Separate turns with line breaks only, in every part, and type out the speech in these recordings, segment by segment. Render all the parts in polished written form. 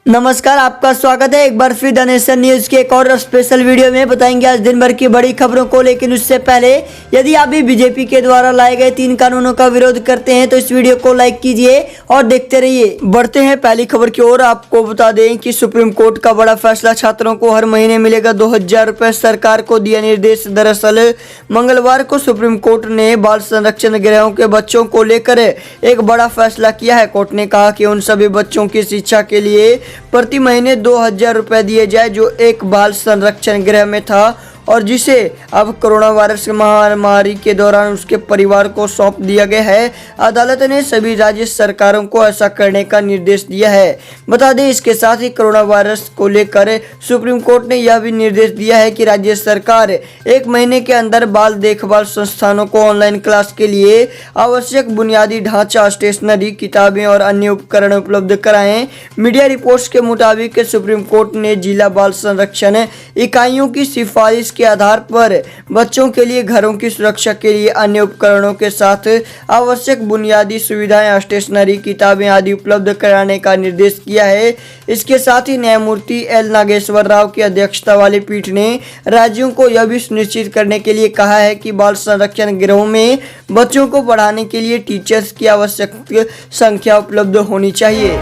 नमस्कार, आपका स्वागत है एक बार फिर द नेशन न्यूज के एक और स्पेशल वीडियो में। बताएंगे आज दिन भर की बड़ी खबरों को, लेकिन उससे पहले यदि आप भी बीजेपी के द्वारा लाए गए 3 कानूनों का विरोध करते हैं तो इस वीडियो को लाइक कीजिए और देखते रहिए। बढ़ते हैं पहली खबर की ओर। आपको बता दें कि सुप्रीम कोर्ट का बड़ा फैसला, छात्रों को हर महीने मिलेगा 2000 रुपए, सरकार को दिया निर्देश। दरअसल मंगलवार को सुप्रीम कोर्ट ने बाल संरक्षण गृहों के बच्चों को लेकर एक बड़ा फैसला किया है। कोर्ट ने कहा कि उन सभी बच्चों की शिक्षा के लिए प्रति महीने 2000 रुपए दिए जाए जो एक बाल संरक्षण गृह में था और जिसे अब कोरोना वायरस महामारी के दौरान उसके परिवार को सौंप दिया गया है। अदालत ने सभी राज्य सरकारों को ऐसा करने का निर्देश दिया है। बता दें, इसके साथ ही कोरोना वायरस को लेकर सुप्रीम कोर्ट ने यह भी निर्देश दिया है कि राज्य सरकार 1 महीने के अंदर बाल देखभाल संस्थानों को ऑनलाइन क्लास के लिए आवश्यक बुनियादी ढांचा, स्टेशनरी, किताबें और अन्य उपकरण उपलब्ध कराएं। मीडिया रिपोर्ट्स के मुताबिक सुप्रीम कोर्ट ने जिला बाल संरक्षण इकाइयों की सिफारिश के आधार पर बच्चों के लिए घरों की सुरक्षा के लिए अन्य उपकरणों के साथ आवश्यक बुनियादी सुविधाएं, स्टेशनरी, किताबें आदि उपलब्ध कराने का निर्देश किया है। इसके साथ ही न्यायमूर्ति एल नागेश्वर राव की अध्यक्षता वाली पीठ ने राज्यों को यह भी सुनिश्चित करने के लिए कहा है कि बाल संरक्षण गृहों में बच्चों को पढ़ाने के लिए टीचर्स की आवश्यक संख्या उपलब्ध होनी चाहिए।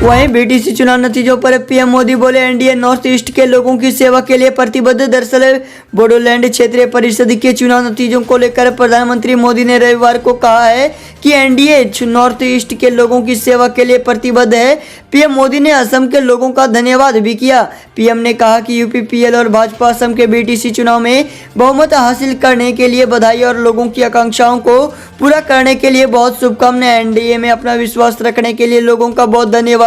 वहीं बीटीसी चुनाव नतीजों पर पीएम मोदी बोले, एनडीए नॉर्थ ईस्ट के लोगों की सेवा के लिए प्रतिबद्ध। दरअसल बोडोलैंड क्षेत्रीय परिषद के चुनाव नतीजों को लेकर प्रधानमंत्री मोदी ने रविवार को कहा है कि एनडीए नॉर्थ ईस्ट के लोगों की सेवा के लिए प्रतिबद्ध है। पीएम मोदी ने असम के लोगों का धन्यवाद भी किया। पीएम ने कहा कि यूपीपीएल और भाजपा असम के बीटीसी चुनाव में बहुमत हासिल करने के लिए बधाई और लोगों की आकांक्षाओं को पूरा करने के लिए बहुत शुभकामनाएं। एनडीए में अपना विश्वास रखने के लिए लोगों का बहुत धन्यवाद।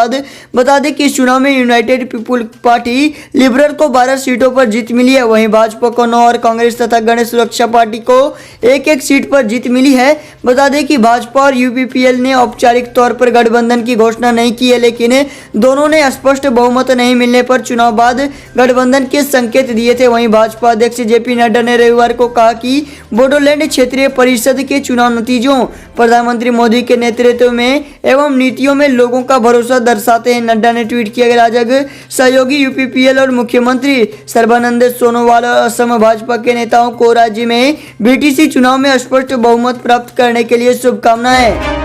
बता दें कि इस चुनाव में यूनाइटेड पीपुल पार्टी लिबरल को 12 सीटों पर जीत मिली है, वहीं भाजपा को 9 और कांग्रेस तथा गण सुरक्षा पार्टी को 1-1 सीट पर जीत मिली है। बता दें कि भाजपा और यूपीपीएल ने औपचारिक तौर पर गठबंधन की घोषणा नहीं की है, लेकिन दोनों ने स्पष्ट बहुमत नहीं मिलने पर चुनाव बाद गठबंधन के संकेत दिए थे। वहीं भाजपा अध्यक्ष जेपी नड्डा ने रविवार को कहा कि बोडोलैंड क्षेत्रीय परिषद के चुनाव नतीजों प्रधानमंत्री मोदी के नेतृत्व में एवं नीतियों में लोगों का भरोसा दर्शाते हैं। नड्डा ने ट्वीट किया, राजग सहयोगी यूपीपीएल और मुख्यमंत्री सर्बानंद सोनोवाल और असम भाजपा के नेताओं को राज्य में बीटीसी चुनाव में स्पष्ट बहुमत प्राप्त करने के लिए शुभकामनाएं।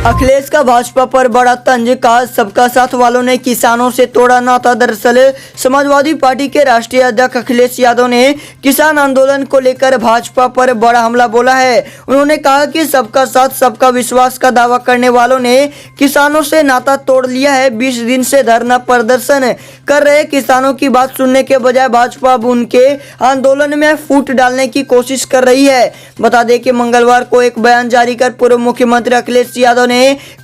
अखिलेश का भाजपा पर बड़ा तंज, कहा सबका साथ वालों ने किसानों से तोड़ा नाता। दरअसल समाजवादी पार्टी के राष्ट्रीय अध्यक्ष अखिलेश यादव ने किसान आंदोलन को लेकर भाजपा पर बड़ा हमला बोला है। उन्होंने कहा कि सबका साथ सबका विश्वास का दावा करने वालों ने किसानों से नाता तोड़ लिया है। 20 दिन से धरना प्रदर्शन कर रहे किसानों की बात सुनने के बजाय भाजपा अब उनके आंदोलन में फूट डालने की कोशिश कर रही है। बता दें कि मंगलवार को एक बयान जारी कर पूर्व मुख्यमंत्री अखिलेश यादव ने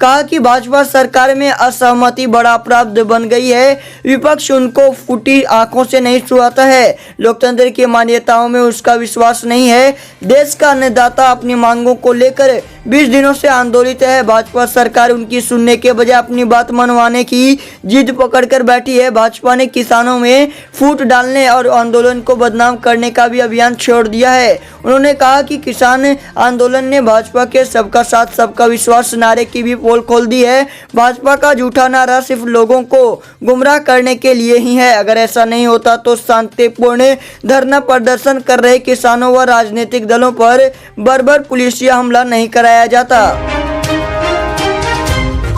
कहा कि भाजपा सरकार में असहमति बड़ा अपराध बन गई है। विपक्ष उनको फूटी आंखों से नहीं छुआता है। लोकतंत्र की मान्यताओं में उसका विश्वास नहीं है। देश का अन्नदाता अपनी मांगों को लेकर 20 दिनों से आंदोलित है। भाजपा सरकार उनकी सुनने के बजाय अपनी बात मनवाने की जिद पकड़कर बैठी है। भाजपा ने किसानों में फूट डालने और आंदोलन को बदनाम करने का भी अभियान छोड़ दिया है। उन्होंने कहा कि किसान आंदोलन ने भाजपा के सबका साथ सबका विश्वास नारे की भी पोल खोल दी है। भाजपा का झूठा नारा सिर्फ लोगों को गुमराह करने के लिए ही है। अगर ऐसा नहीं होता तो शांतिपूर्ण धरना प्रदर्शन कर रहे किसानों व राजनीतिक दलों पर बर्बर पुलिसिया हमला नहीं कराया जाता।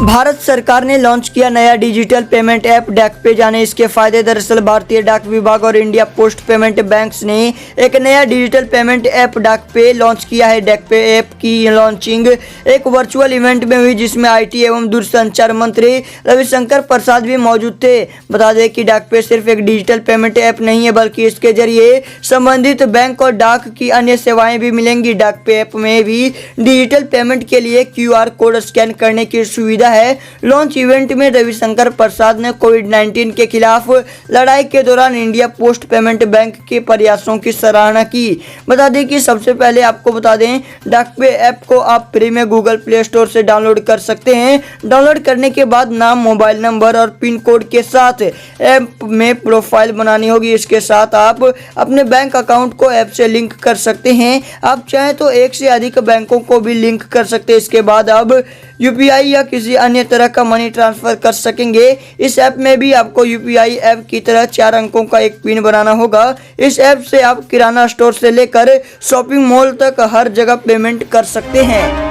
भारत सरकार ने लॉन्च किया नया डिजिटल पेमेंट ऐप डाक पे। जाने इसके फायदे। दरअसल भारतीय डाक विभाग और इंडिया पोस्ट पेमेंट बैंक्स ने एक नया डिजिटल पेमेंट ऐप डाक पे लॉन्च किया है। डाक पे ऐप की लॉन्चिंग एक वर्चुअल इवेंट में हुई, जिसमें आईटी एवं दूरसंचार मंत्री रविशंकर प्रसाद भी मौजूद थे। बता दें कि डाक पे सिर्फ एक डिजिटल पेमेंट ऐप नहीं है, बल्कि इसके जरिए संबंधित बैंक और डाक की अन्य सेवाएं भी मिलेंगी। डाक पे ऐप में भी डिजिटल पेमेंट के लिए QR कोड स्कैन करने की सुविधा है। लॉन्च इवेंट में रविशंकर प्रसाद ने कोविड-19 के खिलाफ लड़ाई के दौरान इंडिया पोस्ट पेमेंट बैंक के प्रयासों की सराहना की। बता दें कि सबसे पहले आपको बता दें, डाक पे ऐप को आप फ्री में गूगल प्ले स्टोर से डाउनलोड कर सकते हैं। डाउनलोड करने के बाद नाम, मोबाइल नंबर और पिन कोड के साथ ऐप में प्रोफाइल बनानी होगी। इसके साथ आप अपने बैंक अकाउंट को ऐप से लिंक कर सकते हैं। आप चाहें तो एक से अधिक बैंकों को भी लिंक कर सकते हैं। इसके बाद अब UPI या किसी अन्य तरह का मनी ट्रांसफर कर सकेंगे। इस ऐप में भी आपको यूपीआई ऐप की तरह 4 अंकों का एक पिन बनाना होगा। इस ऐप से आप किराना स्टोर से लेकर शॉपिंग मॉल तक हर जगह पेमेंट कर सकते हैं।